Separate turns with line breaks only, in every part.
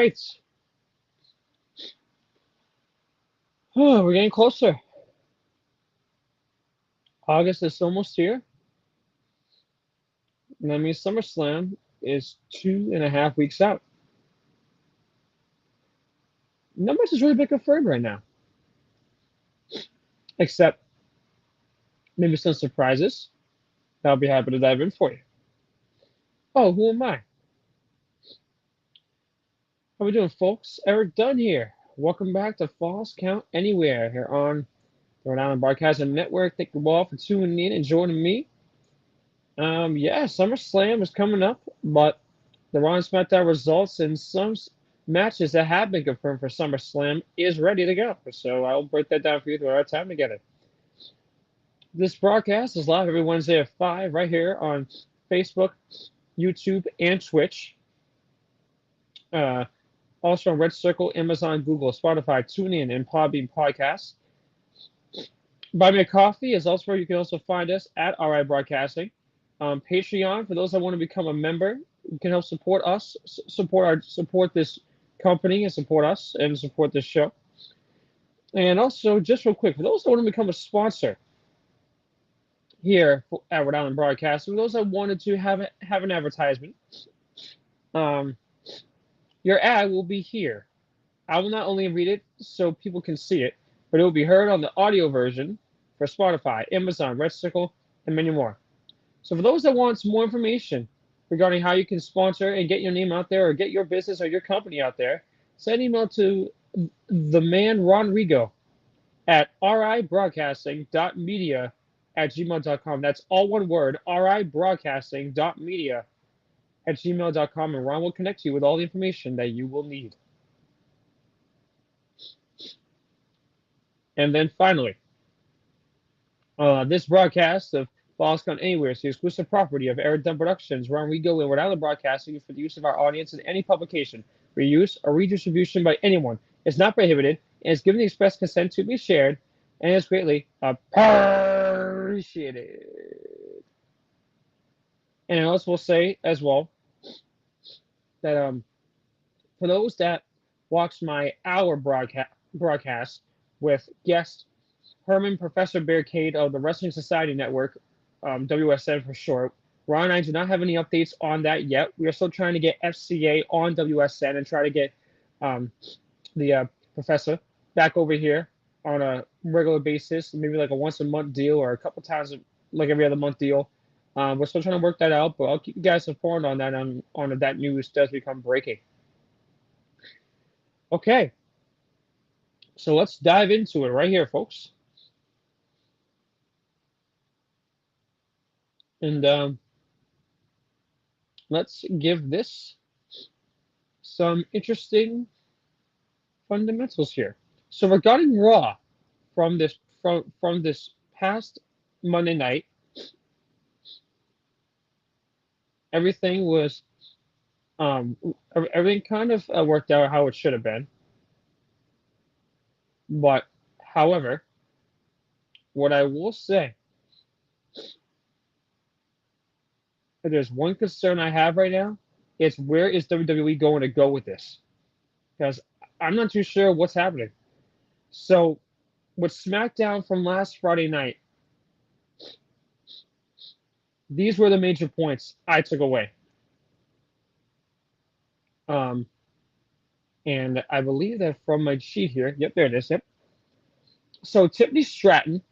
right. Oh, we're getting closer. August is almost here. And that means SummerSlam is 2.5 weeks out. Not much is really been confirmed right now, except maybe some surprises. I'll be happy to dive in for you. Oh, who am I? How we doing, folks? Erik Dunn here. Welcome back to Falls Count Anywhere here on the Rhode Island Broadcasting Network. Thank you all for tuning in and joining me. Yeah, SummerSlam is coming up, but the Raw and SmackDown results and some matches that have been confirmed for SummerSlam is ready to go. So I'll break that down for you through our time together. This broadcast is live every Wednesday at 5 right here on Facebook, YouTube, and Twitch. Also on Red Circle, Amazon, Google, Spotify, TuneIn, and Podbean Podcasts. Buy Me a Coffee is elsewhere. You can also find us at RI Broadcasting. Patreon, for those that want to become a member, you can help support us, support this company, and support us, and support this show. And also, just real quick, for those that want to become a sponsor here at Rhode Island Broadcasting, for those that wanted to have an advertisement, your ad will be here. I will not only read it so people can see it, but it will be heard on the audio version for Spotify, Amazon, Red Circle, and many more. So for those that want some more information regarding how you can sponsor and get your name out there or get your business or your company out there, send an email to the man Ron Rigo at ribroadcasting.media@gmail.com. That's all one word, ribroadcasting.media@gmail.com, and Ron will connect you with all the information that you will need. And then finally, this broadcast of Falls Count Anywhere is the exclusive property of Erik Dunn Productions, Ron Rigo, and Rhode Island Broadcasting for the use of our audience in any publication, reuse, or redistribution by anyone. It's not prohibited, and is given the express consent to be shared, and is greatly appreciated. And I also will say as well that for those that watch my hour broadcast with guest Herman Professor Barricade of the Wrestling Society Network, WSN for short. Ron and I do not have any updates on that yet. We are still trying to get FCA on WSN and try to get the professor back over here on a regular basis, maybe like a once a month deal or a couple times, like every other month deal. We're still trying to work that out, but I'll keep you guys informed on that on that news does become breaking. Okay, so let's dive into it right here, folks. And let's give this some interesting fundamentals here. So regarding Raw from this past Monday night, everything was everything kind of worked out how it should have been. But however, what I will say, if there's one concern I have right now, it's where is WWE going to go with this? Because I'm not too sure what's happening. So with SmackDown from last Friday night, these were the major points I took away. And I believe that from my sheet here, yep, there it is. Yep. So Tiffany Stratton,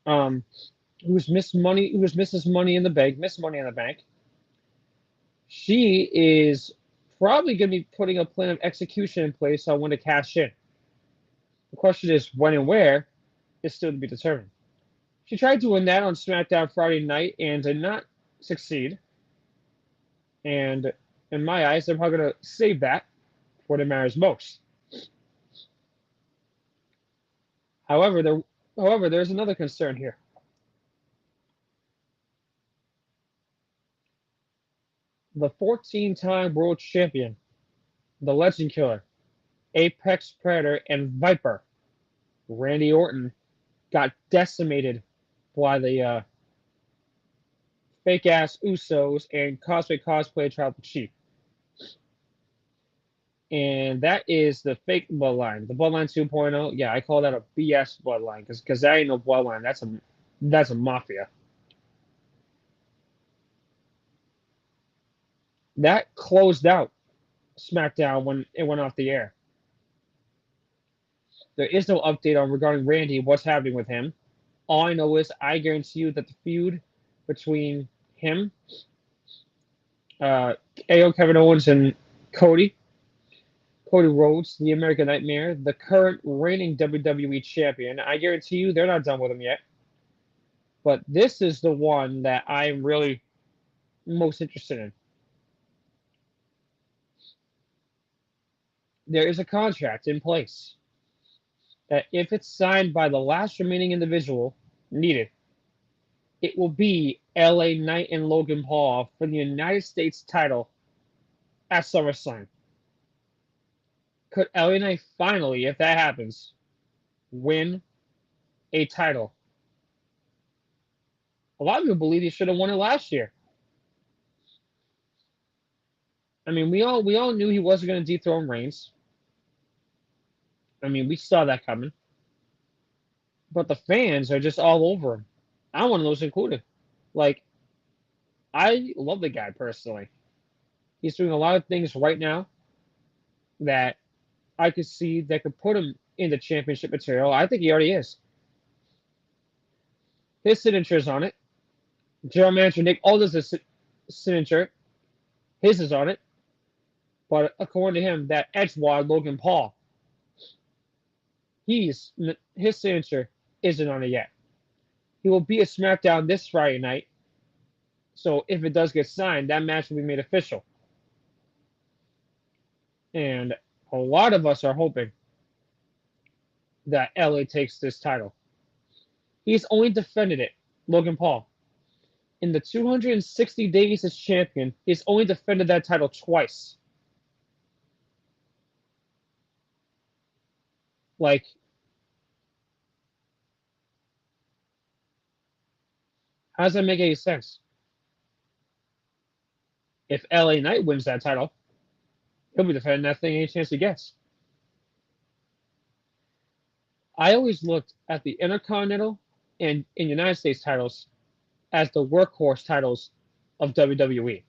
who's Miss Money, who's Mrs. Money in the Bank, Miss Money in the Bank, she is probably going to be putting a plan of execution in place on when to cash in. The question is when and where is still to be determined. She tried doing that on SmackDown Friday night and did not succeed. And in my eyes, they're probably going to save that for what it matters most. However, there's another concern here. The 14-time world champion, the legend killer, Apex Predator, and Viper, Randy Orton, got decimated by the fake-ass Usos and Cosplay Tribal Chief. And that is the fake bloodline, the bloodline 2.0. Yeah, I call that a BS bloodline because that ain't no bloodline. That's a mafia. That closed out SmackDown when it went off the air. There is no update on regarding Randy, what's happening with him. All I know is I guarantee you that the feud between him, uh, AO Kevin Owens, and Cody, Cody Rhodes, the American Nightmare, the current reigning WWE champion, I guarantee you they're not done with him yet. But this is the one that I'm really most interested in. There is a contract in place that if it's signed by the last remaining individual needed, it will be LA Knight and Logan Paul for the United States title at SummerSlam. Could LA Knight finally, if that happens, win a title? A lot of people believe he should have won it last year. I mean, we all knew he wasn't going to dethrone Reigns. I mean, we saw that coming. But the fans are just all over him. I'm one of those included. Like, I love the guy personally. He's doing a lot of things right now that I could see that could put him in the championship material. I think he already is. His signature is on it. General Manager Nick Aldis' signature, his is on it. But according to him, that Edgewad Logan Paul, his signature isn't on it yet. He will be at SmackDown this Friday night. So if it does get signed, that match will be made official. And a lot of us are hoping that LA takes this title. He's only defended it, Logan Paul. In the 260 days as champion, he's only defended that title twice. Like, how does that make any sense? If LA Knight wins that title, he'll be defending that thing any chance he gets. I always looked at the Intercontinental and United States titles as the workhorse titles of WWE.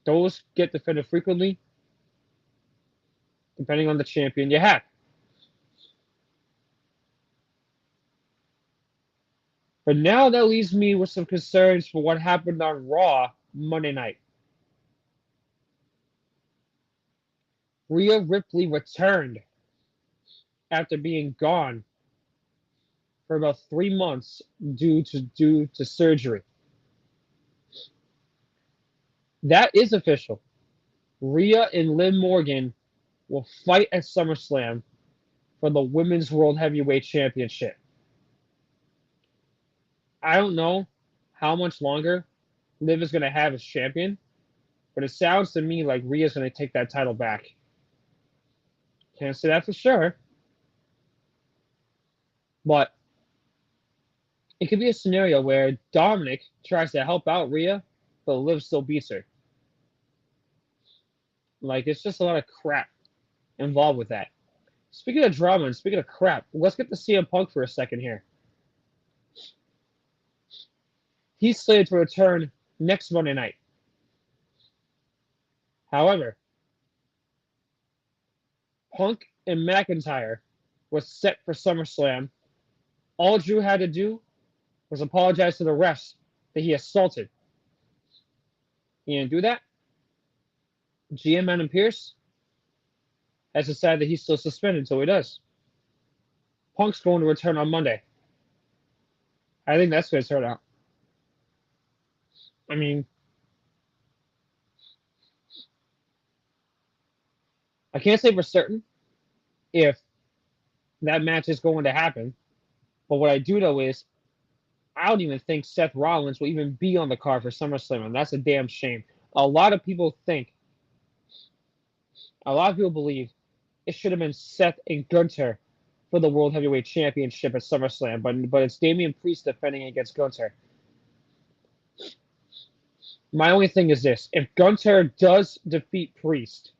Those get defended frequently, depending on the champion you have. But now that leaves me with some concerns for what happened on Raw Monday night. Rhea Ripley returned after being gone for about 3 months due to surgery. That is official. Rhea and Liv Morgan will fight at SummerSlam for the Women's World Heavyweight Championship. I don't know how much longer Liv is going to have as champion, but it sounds to me like Rhea's going to take that title back. Can't say that for sure, but it could be a scenario where Dominic tries to help out Rhea, but Liv still beats her. Like, it's just a lot of crap involved with that. Speaking of drama and speaking of crap, let's get to CM Punk for a second here. He's slated to return next Monday night. However, Punk and McIntyre was set for SummerSlam. All Drew had to do was apologize to the refs that he assaulted. He didn't do that. GM Adam Pearce has decided that he's still suspended until he does. Punk's going to return on Monday. I think that's going to turn out. I mean, I can't say for certain if that match is going to happen, but what I do know is I don't even think Seth Rollins will even be on the card for SummerSlam, and that's a damn shame. A lot of people believe it should have been Seth and Gunther for the World Heavyweight Championship at SummerSlam, but it's Damian Priest defending against Gunther. My only thing is this: if Gunther does defeat Priest,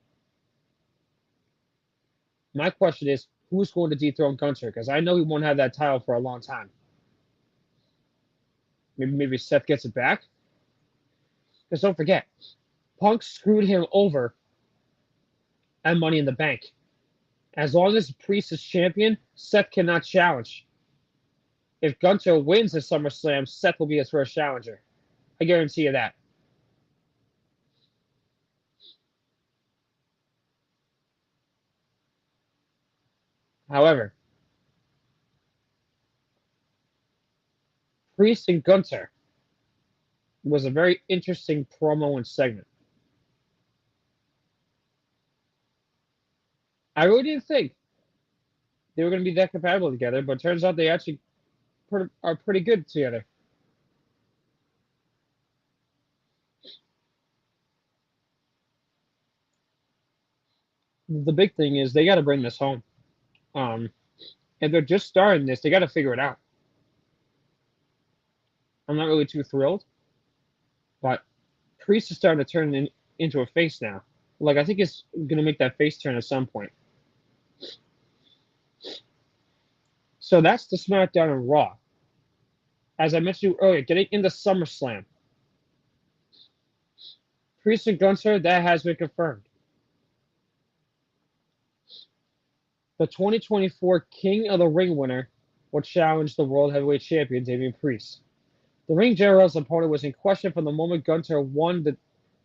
My question is, who's going to dethrone Gunther? Because I know he won't have that title for a long time. Maybe Seth gets it back. Because don't forget, Punk screwed him over at Money in the Bank. As long as Priest is champion, Seth cannot challenge. If Gunther wins at SummerSlam, Seth will be his first challenger. I guarantee you that. However, Priest and Gunther was a very interesting promo and segment. I really didn't think they were going to be that compatible together, but it turns out they actually are pretty good together. The big thing is they got to bring this home. And they're just starting this. They got to figure it out. I'm not really too thrilled, but Priest is starting to turn into a face now. Like, I think it's going to make that face turn at some point. So that's the SmackDown and Raw. As I mentioned earlier, getting into SummerSlam. Priest and Gunther, that has been confirmed. The 2024 King of the Ring winner will challenge the World Heavyweight Champion, Damian Priest. The Ring General's opponent was in question from the moment Gunther won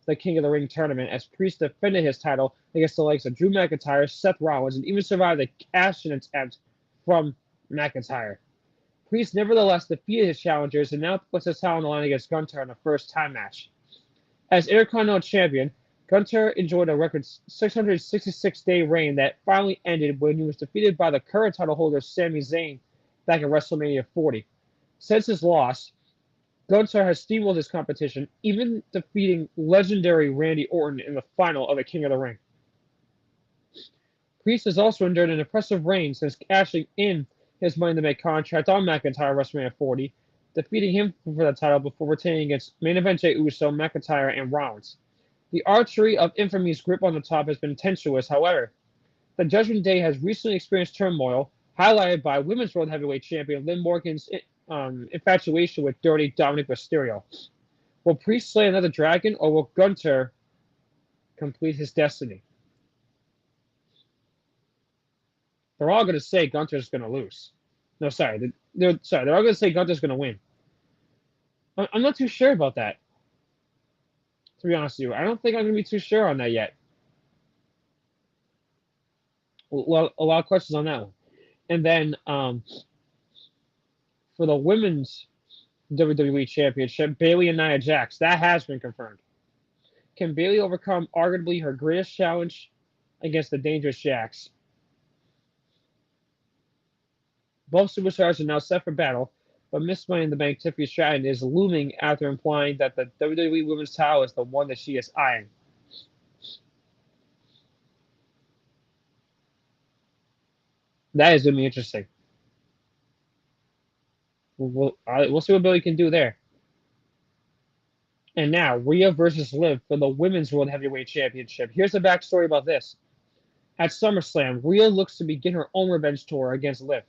the King of the Ring tournament, as Priest defended his title against the likes of Drew McIntyre, Seth Rollins, and even survived a cash-in attempt from McIntyre. Priest nevertheless defeated his challengers and now puts his title on the line against Gunther in a first-time match. As Intercontinental Champion, Gunther enjoyed a record 666-day reign that finally ended when he was defeated by the current title holder Sami Zayn back at WrestleMania 40. Since his loss, Gunther has steamrolled his competition, even defeating legendary Randy Orton in the final of the King of the Ring. Priest has also endured an impressive reign since cashing in his Money in the Bank contract on McIntyre at WrestleMania 40, defeating him for the title before retaining against main event Jey Uso, McIntyre, and Rollins. The archery of infamy's grip on the top has been tenuous, however. The Judgment Day has recently experienced turmoil, highlighted by Women's World Heavyweight Champion Liv Morgan's infatuation with Dirty Dominic Mysterio. Will Priest slay another dragon, or will Gunther complete his destiny? They're all going to say Gunther's going to lose. No, sorry. They're all going to say Gunther's going to win. I'm not too sure about that, to be honest with you. I don't think I'm going to be too sure on that yet. Well, a lot of questions on that one. And then for the Women's WWE Championship, Bayley and Nia Jax. That has been confirmed. Can Bayley overcome arguably her greatest challenge against the Dangerous Jax? Both superstars are now set for battle, but Miss Money in the Bank Tiffany Stratton is looming after implying that the WWE Women's title is the one that she is eyeing. That is going to be interesting. We'll see what Bayley can do there. And now, Rhea versus Liv for the Women's World Heavyweight Championship. Here's the backstory about this. At SummerSlam, Rhea looks to begin her own revenge tour against Liv.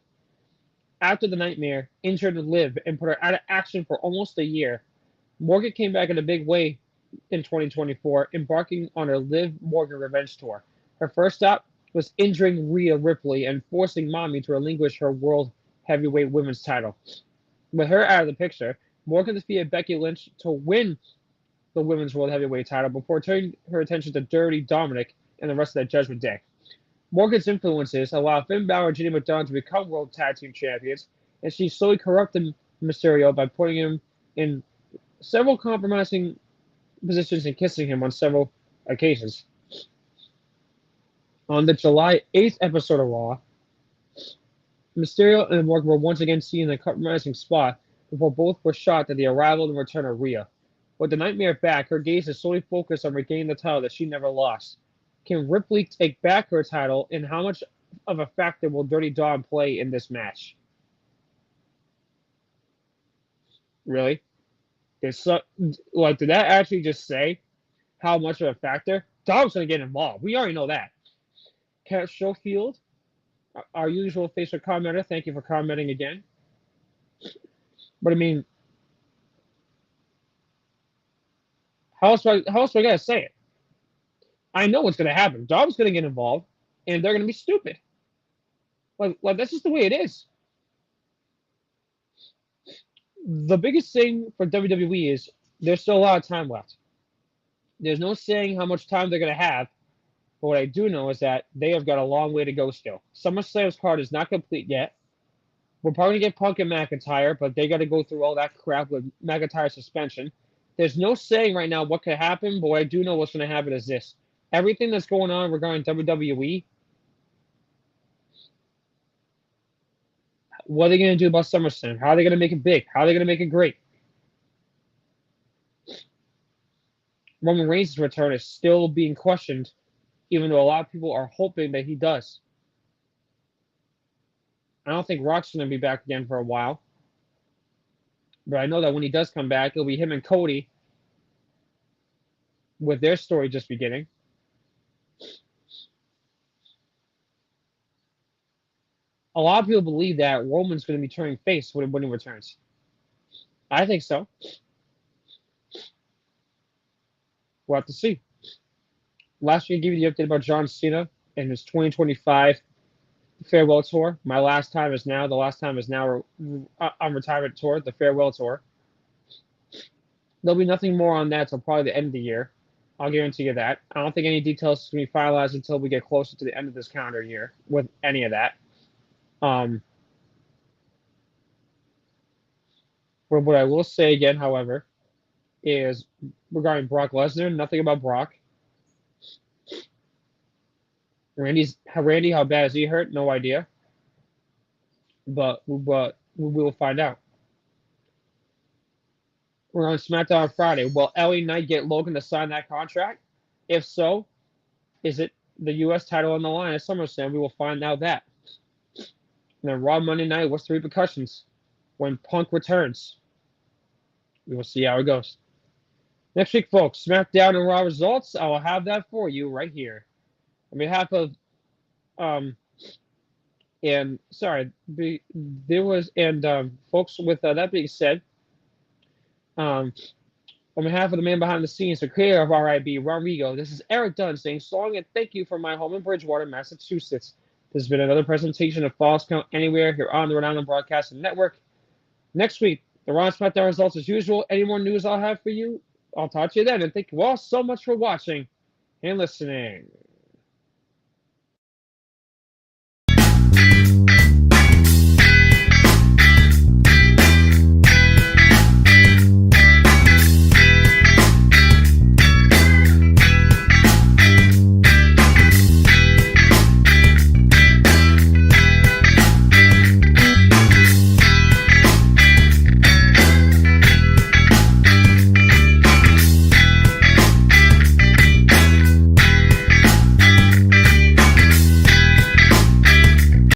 After the Nightmare injured Liv and put her out of action for almost a year, Morgan came back in a big way in 2024, embarking on her Liv Morgan revenge tour. Her first stop was injuring Rhea Ripley and forcing Mommy to relinquish her World Heavyweight Women's title. With her out of the picture, Morgan defeated Becky Lynch to win the Women's World Heavyweight title before turning her attention to Dirty Dominic and the rest of the Judgment Day. Morgan's influences allowed Finn Balor and Jenny McDonald to become World Tag Team Champions, and she slowly corrupted Mysterio by putting him in several compromising positions and kissing him on several occasions. On the July 8th episode of Raw, Mysterio and Morgan were once again seen in a compromising spot before both were shocked at the arrival and return of Rhea. With the Nightmare back, her gaze is solely focused on regaining the title that she never lost. Can Ripley take back her title, and how much of a factor will Dirty Dom play in this match? Really? Did that actually just say how much of a factor? Dom's going to get involved. We already know that. Cat Schofield our usual Facebook commenter, thank you for commenting again. But I mean, how else do I gotta say it? I know what's gonna happen. Dom's gonna get involved, and they're gonna be stupid. Like that's just the way it is. The biggest thing for WWE is there's still a lot of time left. There's no saying how much time they're gonna have, but what I do know is that they have got a long way to go still. SummerSlam's card is not complete yet. We're probably gonna get Punk and McIntyre, but they got to go through all that crap with McIntyre's suspension. There's no saying right now what could happen, but what I do know what's going to happen is this: everything that's going on regarding WWE, what are they going to do about SummerSlam? How are they going to make it big? How are they going to make it great? Roman Reigns' return is still being questioned, even though a lot of people are hoping that he does. I don't think Rock's going to be back again for a while, but I know that when he does come back, it'll be him and Cody with their story just beginning. A lot of people believe that Roman's going to be turning face when he returns. I think so. We'll have to see. Last week, I gave you the update about John Cena and his 2025 farewell tour. My last time is now. The last time is now on retirement tour, the farewell tour. There'll be nothing more on that until probably the end of the year. I'll guarantee you that. I don't think any details can be finalized until we get closer to the end of this calendar year with any of that. But what I will say again, however, is regarding Brock Lesnar, nothing about Brock. Randy, how bad is he hurt? No idea. But we will find out. We're on SmackDown on Friday. Will LA Knight get Logan to sign that contract? If so, is it the U.S. title on the line at SummerSlam? We will find out that. And then Raw Monday Night, what's the repercussions when Punk returns? We will see how it goes. Next week, folks, SmackDown and Raw results. I will have that for you right here. On behalf of, and sorry, there was, and folks, with that being said, on behalf of the man behind the scenes, the creator of RIB, Rodrigo, this is Erik Dunn saying so long and thank you from my home in Bridgewater, Massachusetts. This has been another presentation of Falls Count Anywhere here on the Rhode Island Broadcasting Network. Next week, the Raw and SmackDown results as usual. Any more news I'll have for you, I'll talk to you then. And thank you all so much for watching and listening.